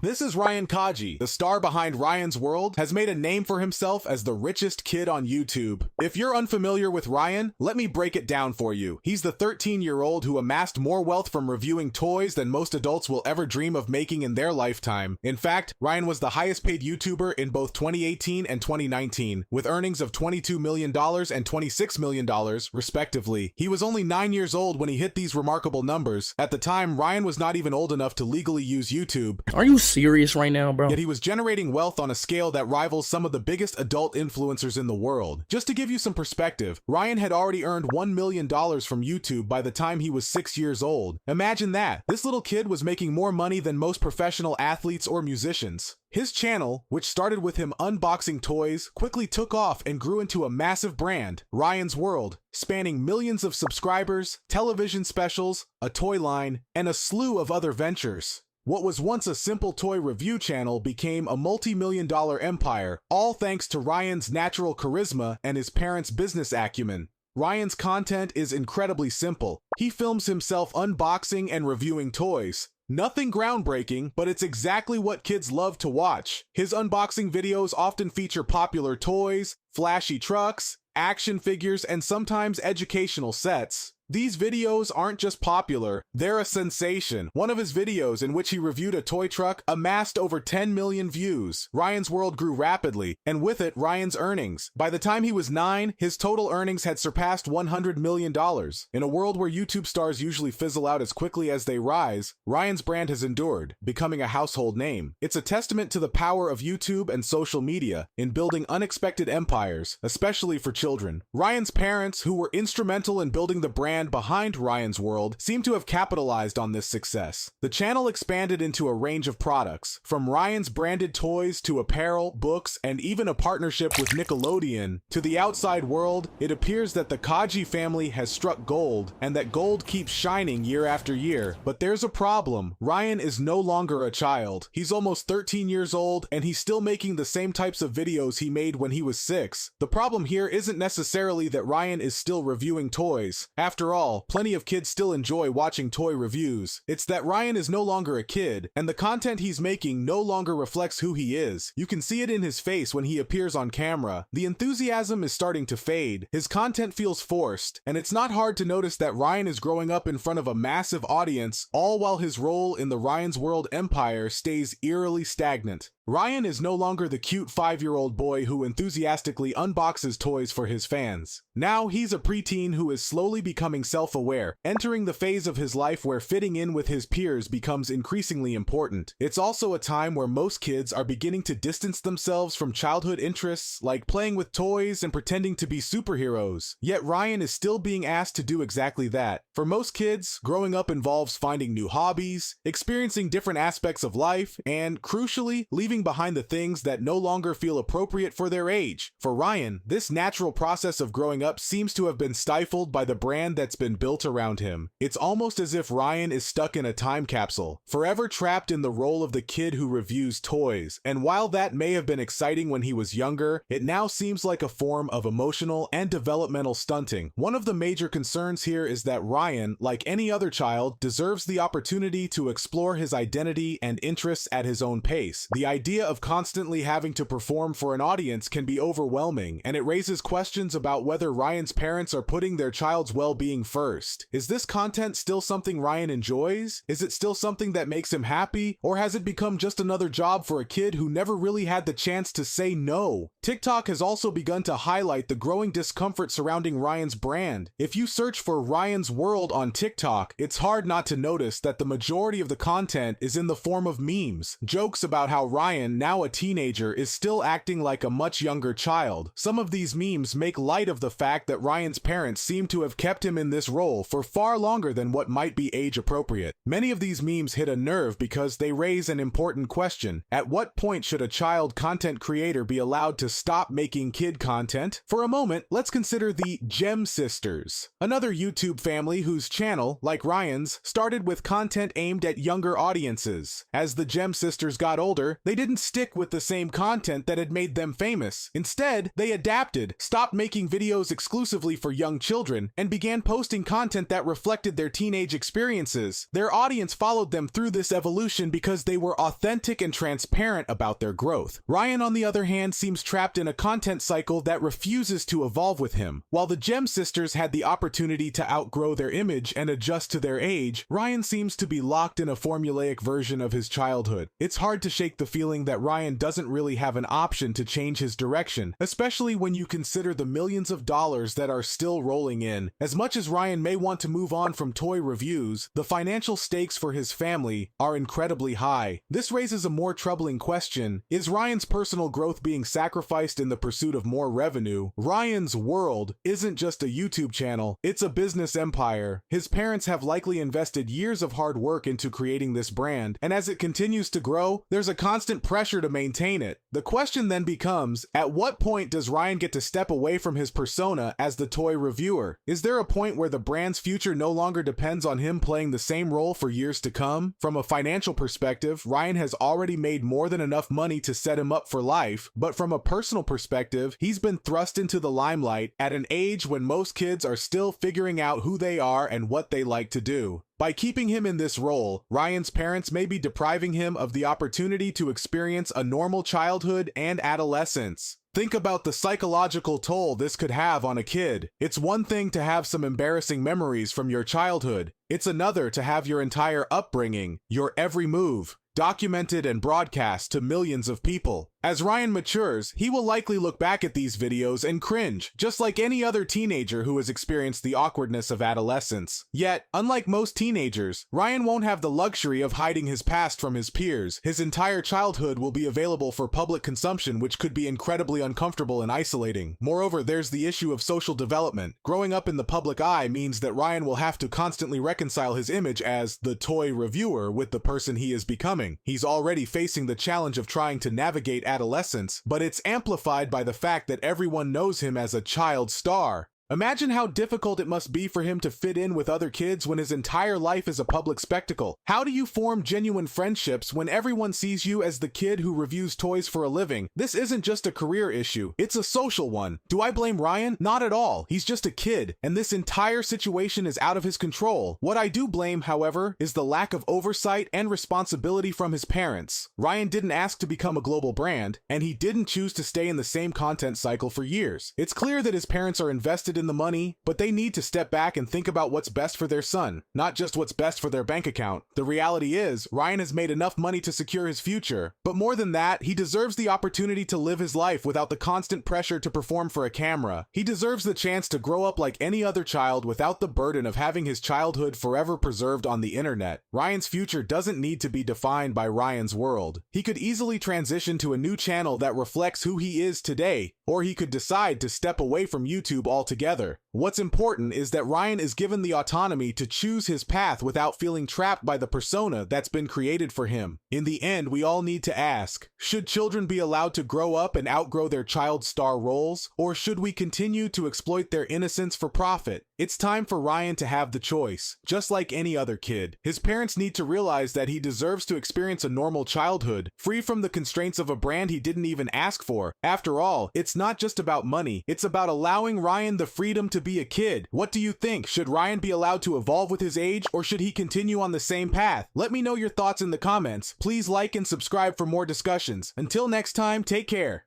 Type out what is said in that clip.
This is Ryan Kaji. The star behind Ryan's World has made a name for himself as the richest kid on YouTube. If you're unfamiliar with Ryan, let me break it down for you. He's the 13-year-old who amassed more wealth from reviewing toys than most adults will ever dream of making in their lifetime. In fact, Ryan was the highest paid YouTuber in both 2018 and 2019, with earnings of $22 million and $26 million, respectively. He was only 9 years old when he hit these remarkable numbers. At the time, Ryan was not even old enough to legally use YouTube. Are you serious right now, bro? Yet he was generating wealth on a scale that rivals some of the biggest adult influencers in the world. Just to give you some perspective, Ryan had already earned $1 million from YouTube by the time he was 6 years old. Imagine that. This little kid was making more money than most professional athletes or musicians. His channel, which started with him unboxing toys, quickly took off and grew into a massive brand, Ryan's World, spanning millions of subscribers, television specials, a toy line, and a slew of other ventures. What was once a simple toy review channel became a multi-million-dollar empire, all thanks to Ryan's natural charisma and his parents' business acumen. Ryan's content is incredibly simple. He films himself unboxing and reviewing toys. Nothing groundbreaking, but it's exactly what kids love to watch. His unboxing videos often feature popular toys, flashy trucks, action figures, and sometimes educational sets. These videos aren't just popular, they're a sensation. One of his videos, in which he reviewed a toy truck, amassed over 10 million views. Ryan's World grew rapidly, and with it, Ryan's earnings. By the time he was 9, his total earnings had surpassed $100 million. In a world where YouTube stars usually fizzle out as quickly as they rise, Ryan's brand has endured, becoming a household name. It's a testament to the power of YouTube and social media in building unexpected empires, especially for children. Ryan's parents, who were instrumental in building the brand behind Ryan's World, seem to have capitalized on this success. The channel expanded into a range of products, from Ryan's branded toys to apparel, books, and even a partnership with Nickelodeon. To the outside world, it appears that the Kaji family has struck gold, and that gold keeps shining year after year. But there's a problem. Ryan is no longer a child. He's almost 13 years old, and he's still making the same types of videos he made when he was 6. The problem here isn't necessarily that Ryan is still reviewing toys. After all, plenty of kids still enjoy watching toy reviews. It's that Ryan is no longer a kid, and the content he's making no longer reflects who he is. You can see it in his face when he appears on camera. The enthusiasm is starting to fade. His content feels forced, and it's not hard to notice that Ryan is growing up in front of a massive audience, all while his role in the Ryan's World empire stays eerily stagnant. Ryan is no longer the cute 5-year-old boy who enthusiastically unboxes toys for his fans. Now he's a preteen who is slowly becoming self-aware, entering the phase of his life where fitting in with his peers becomes increasingly important. It's also a time where most kids are beginning to distance themselves from childhood interests like playing with toys and pretending to be superheroes. Yet Ryan is still being asked to do exactly that. For most kids, growing up involves finding new hobbies, experiencing different aspects of life, and, crucially, leaving behind the things that no longer feel appropriate for their age. For Ryan, this natural process of growing up seems to have been stifled by the brand that's been built around him. It's almost as if Ryan is stuck in a time capsule, forever trapped in the role of the kid who reviews toys. And while that may have been exciting when he was younger, it now seems like a form of emotional and developmental stunting. One of the major concerns here is that Ryan, like any other child, deserves the opportunity to explore his identity and interests at his own pace. The idea of constantly having to perform for an audience can be overwhelming, and it raises questions about whether Ryan's parents are putting their child's well-being first. Is this content still something Ryan enjoys? Is it still something that makes him happy? Or has it become just another job for a kid who never really had the chance to say no? TikTok has also begun to highlight the growing discomfort surrounding Ryan's brand. If you search for Ryan's World on TikTok, it's hard not to notice that the majority of the content is in the form of memes, jokes about how Ryan, now a teenager, is still acting like a much younger child. Some of these memes make light of the fact that Ryan's parents seem to have kept him in this role for far longer than what might be age appropriate. Many of these memes hit a nerve because they raise an important question. At what point should a child content creator be allowed to stop making kid content? For a moment, let's consider the Gem Sisters, another YouTube family whose channel, like Ryan's, started with content aimed at younger audiences. As the Gem Sisters got older, they didn't stick with the same content that had made them famous. Instead, they adapted, stopped making videos exclusively for young children, and began posting content that reflected their teenage experiences. Their audience followed them through this evolution because they were authentic and transparent about their growth. Ryan, on the other hand, seems trapped in a content cycle that refuses to evolve with him. While the Gem sisters had the opportunity to outgrow their image and adjust to their age, Ryan seems to be locked in a formulaic version of his childhood. It's hard to shake the feeling that Ryan doesn't really have an option to change his direction, especially when you consider the millions of dollars that are still rolling in. As much as Ryan may want to move on from toy reviews, the financial stakes for his family are incredibly high. This raises a more troubling question. Is Ryan's personal growth being sacrificed in the pursuit of more revenue? Ryan's world isn't just a YouTube channel, it's a business empire. His parents have likely invested years of hard work into creating this brand, and as it continues to grow, there's a constant pressure to maintain it. The question then becomes, at what point does Ryan get to step away from his persona as the toy reviewer? Is there a point where the brand's future no longer depends on him playing the same role for years to come? From a financial perspective, Ryan has already made more than enough money to set him up for life, but from a personal perspective, he's been thrust into the limelight at an age when most kids are still figuring out who they are and what they like to do. By keeping him in this role, Ryan's parents may be depriving him of the opportunity to experience a normal childhood and adolescence. Think about the psychological toll this could have on a kid. It's one thing to have some embarrassing memories from your childhood. It's another to have your entire upbringing, your every move, documented and broadcast to millions of people. As Ryan matures, he will likely look back at these videos and cringe, just like any other teenager who has experienced the awkwardness of adolescence. Yet, unlike most teenagers, Ryan won't have the luxury of hiding his past from his peers. His entire childhood will be available for public consumption, which could be incredibly uncomfortable and isolating. Moreover, there's the issue of social development. Growing up in the public eye means that Ryan will have to constantly reconcile his image as the toy reviewer with the person he is becoming. He's already facing the challenge of trying to navigate adolescence, but it's amplified by the fact that everyone knows him as a child star. Imagine how difficult it must be for him to fit in with other kids when his entire life is a public spectacle. How do you form genuine friendships when everyone sees you as the kid who reviews toys for a living? This isn't just a career issue, it's a social one. Do I blame Ryan? Not at all. He's just a kid, and this entire situation is out of his control. What I do blame, however, is the lack of oversight and responsibility from his parents. Ryan didn't ask to become a global brand, and he didn't choose to stay in the same content cycle for years. It's clear that his parents are invested in the money, but they need to step back and think about what's best for their son, not just what's best for their bank account. The reality is, Ryan has made enough money to secure his future, but more than that, he deserves the opportunity to live his life without the constant pressure to perform for a camera. He deserves the chance to grow up like any other child without the burden of having his childhood forever preserved on the internet. Ryan's future doesn't need to be defined by Ryan's world. He could easily transition to a new channel that reflects who he is today, or he could decide to step away from YouTube altogether. What's important is that Ryan is given the autonomy to choose his path without feeling trapped by the persona that's been created for him. In the end, we all need to ask, should children be allowed to grow up and outgrow their child star roles, or should we continue to exploit their innocence for profit? It's time for Ryan to have the choice, just like any other kid. His parents need to realize that he deserves to experience a normal childhood, free from the constraints of a brand he didn't even ask for. After all, it's not just about money, it's about allowing Ryan the freedom to be a kid. What do you think? Should Ryan be allowed to evolve with his age, or should he continue on the same path? Let me know your thoughts in the comments. Please like and subscribe for more discussions. Until next time, take care.